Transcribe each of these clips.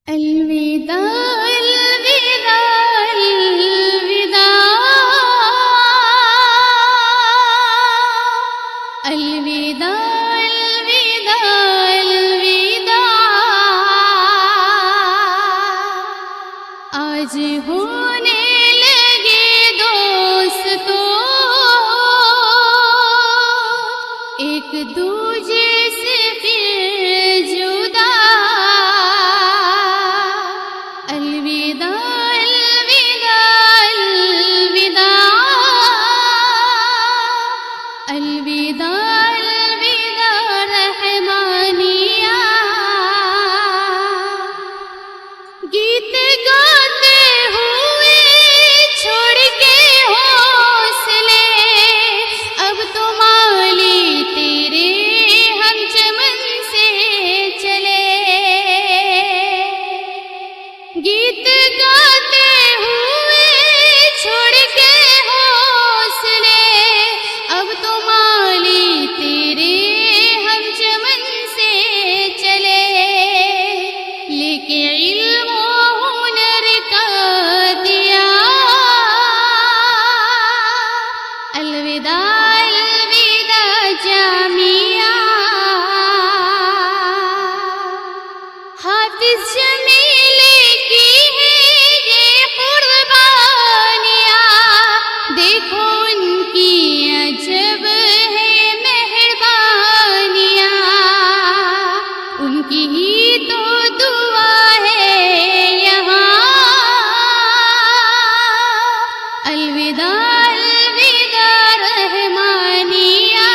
الوداع الوداع الوداع الوداع الوداع الوداع آج ہونے لگے دوستوں ایک دوجے سے پھر جدا الوداع الوداع الوداع الوداع الوداع رحمانیہ گیت گاتے ہوئے چھوڑ کے حوصلے اب تو مالی تیرے ہم چمن سے چلے گیت گاتے ہوئے چھوڑ کے حوصلے اب تو مالی تیرے ہم چمن سے چلے لے کے علم و ہنر کا دیا الوداع الوداع جامعہ حافظ جمیل کی ہے یہ قربانیاں دیکھو ان کی عجب ہے مہربانیاں ان کی ہی تو دعا ہے یہاں الوداع الوداع رحمانیہ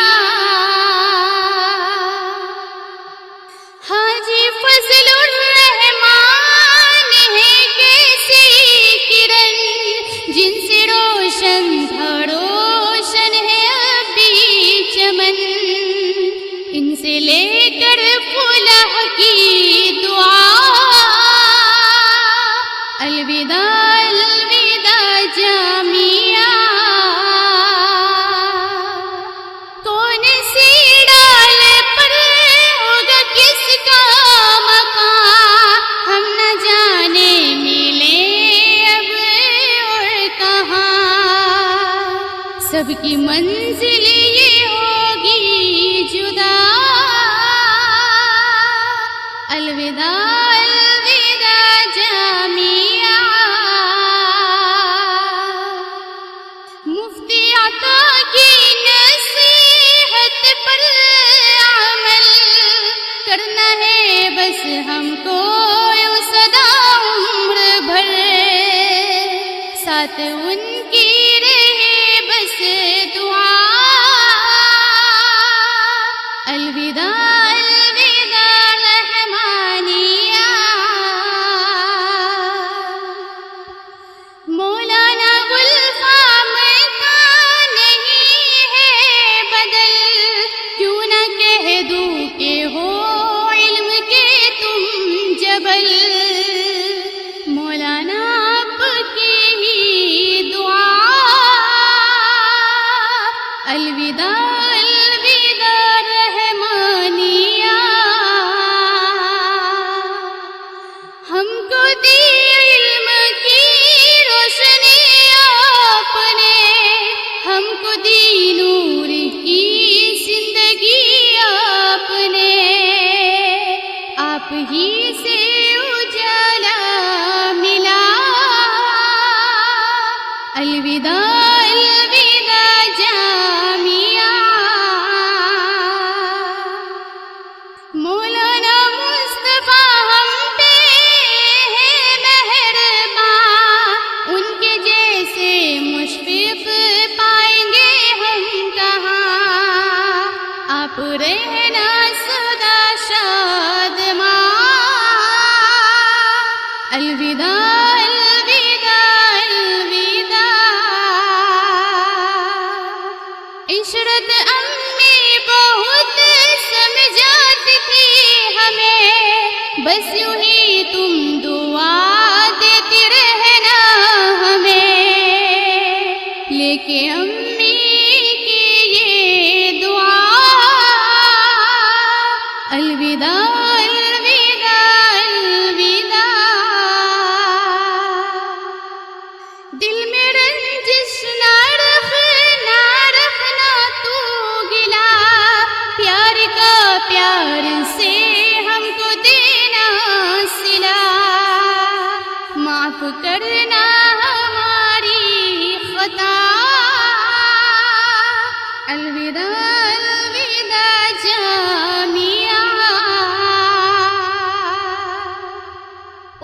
حاجی فضل الرحمان ہے کیسی کرن جن سے روشن تھا روشن ہے ابھی چمن ان سے لے کر فلاح کی دعا الوداع الوداع جامعہ کون سی ڈال پر ہوگا کس کا مقام ہم نہ جانے ملے اب اور کہاں سب کی منزل یہ ہوگی جدا الوداع الوداع جامعہ مفتی عطا کی نصیحت پر عمل کرنا ہے بس ہم کو یوں سدا عمر بھر ساتھ ان کی رہے بس دعا الوداع الوداع رحمانیہ مولانا گلفام کا نہیں ہے بدل کیوں نہ کہہ دوں کہ ہو علم کے تم جبل مولانا آپ کی ہی دعا الوداع الوداع رحمانیہ ہم کو دی علم کی روشنی آپ نے ہم کو دی نور کی زندگی آپ نے آپ ہی سے اجالا ملا الوداع الوداع جامعہ مولانا مصطفیٰ ہم پہ ہے مہرباں ان کے جیسے مشفق پائیں گے ہم کہاں آپ رہنا سدا شادماں الوداع الوداع الوداع عشرت امی بہت سمجھاتی تھی ہمیں بس یوں ہی تم دعا دیتی رہنا ہمیں لے کے امی کی یہ دعا الوداع الوداع الوداع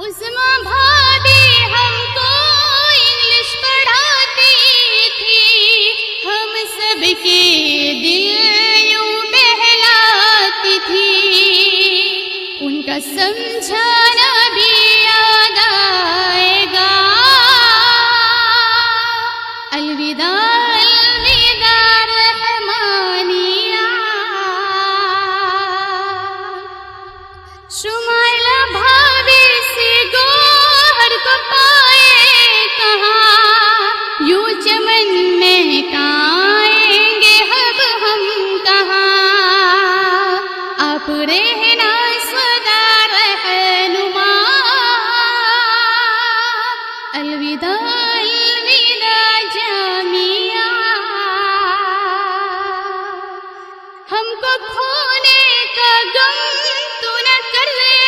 عظما بھابھی ہم کو انگلش پڑھاتی تھی، ہم سب کے دل یوں بہلاتی تھی، ان کا سمجھانا بھی یاد آئے گا۔ الوداع الوداع رحمانیہ، شمائلہ بھابھی سے گوہر کو پائے کہاں، یوں چمن میں کائیں گے اب ہم کہاں، آپ رہنا سدا رہنما۔ الوداع الوداع جامعہ، ہم کو کھونے کا غم تو نہ کر لے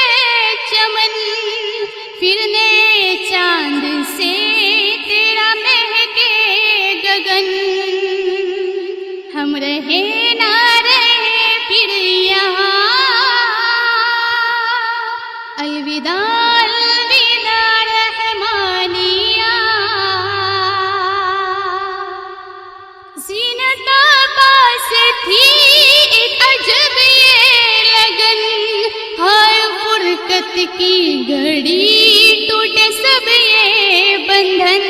چمن، پھرنے چاند سے تیرا مہکے گگن، ہم رہے نہ رہے پھر یہاں۔ الوداع الوداع رحمانیہ، زینت پاس تھی ایک عجب یہ لگن، ہائے فرقت کی گھڑی ٹوٹے سب یہ بندھن،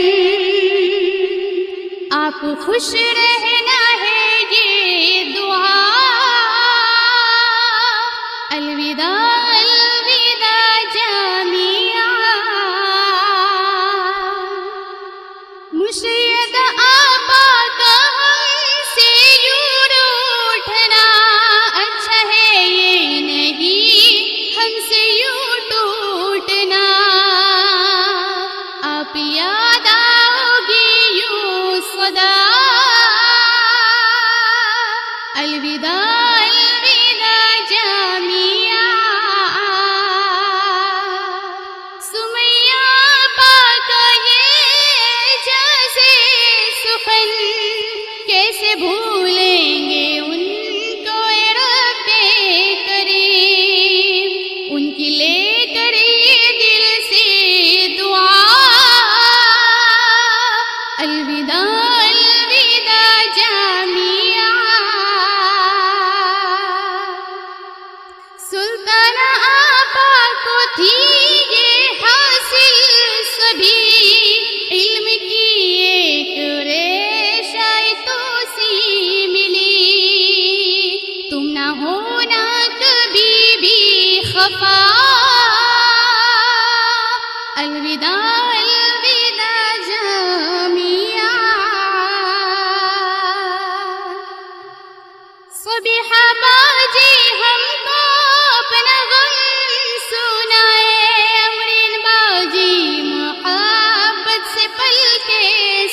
آپ خوش رہنا ہے یہ دعا۔ الوداع الوداع جامعہ، مشید آبا کا ہم سے یوں روٹھنا، اچھا ہے یہ نہیں ہم سے یوں ٹوٹنا، آپ یاد آؤ گی یوں سدا۔ الوداع الوداع جامعہ، سمیہ پاکا یہ جازے سخن، کیسے بھولیں گے ان کو اے رب کریم، ان کی لے کر یہ دل سے دعا۔ الوداع الوداع جامعہ، سلطانہ آپا کو تھی یہ حاصل سبھی، علم کی ایک ریشہ توسیع ملی، تم نہ ہونا کبھی بھی خفا۔ الوداع الوداع جامعہ، صبیحہ باجی ہم کو اپنا غم سنائے، امرین باجی محبت سے پل کے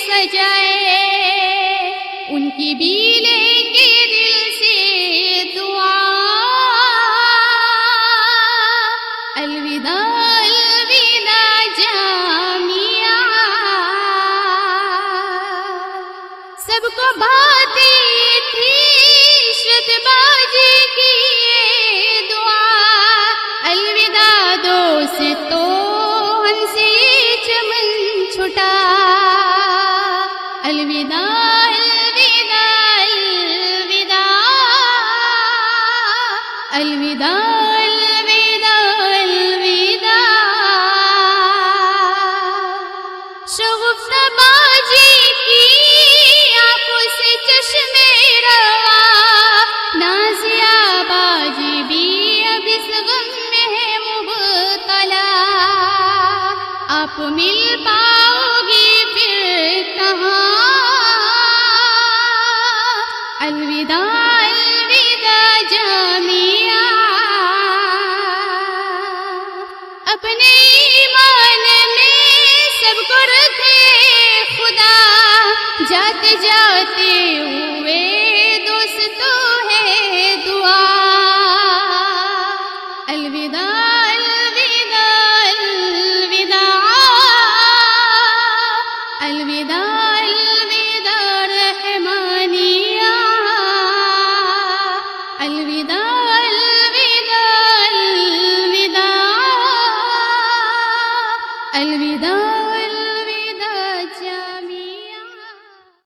سجائے، ان کی بھی لے کے دل سے دعا۔ الوداع الوداع جامعہ، سب کو بھاتی تھی عشرت باجی کی یہ دعا، الوداع دوستو ہم سے یہ چمن چھٹا۔ الوداع الوداع الوداع، الوداع الوداع الوداع، شگفتہ باجی کی آنکھوں سے چشمے روا، نازیہ باجی بھی اب اس غم میں ہے مبتلا، آپ مل پاؤ گی پھر کہاں۔ الوداع الوداع جامعہ، اپنے ایمان میں سب کو رکھے خدا، جاتے جاتے ہوئے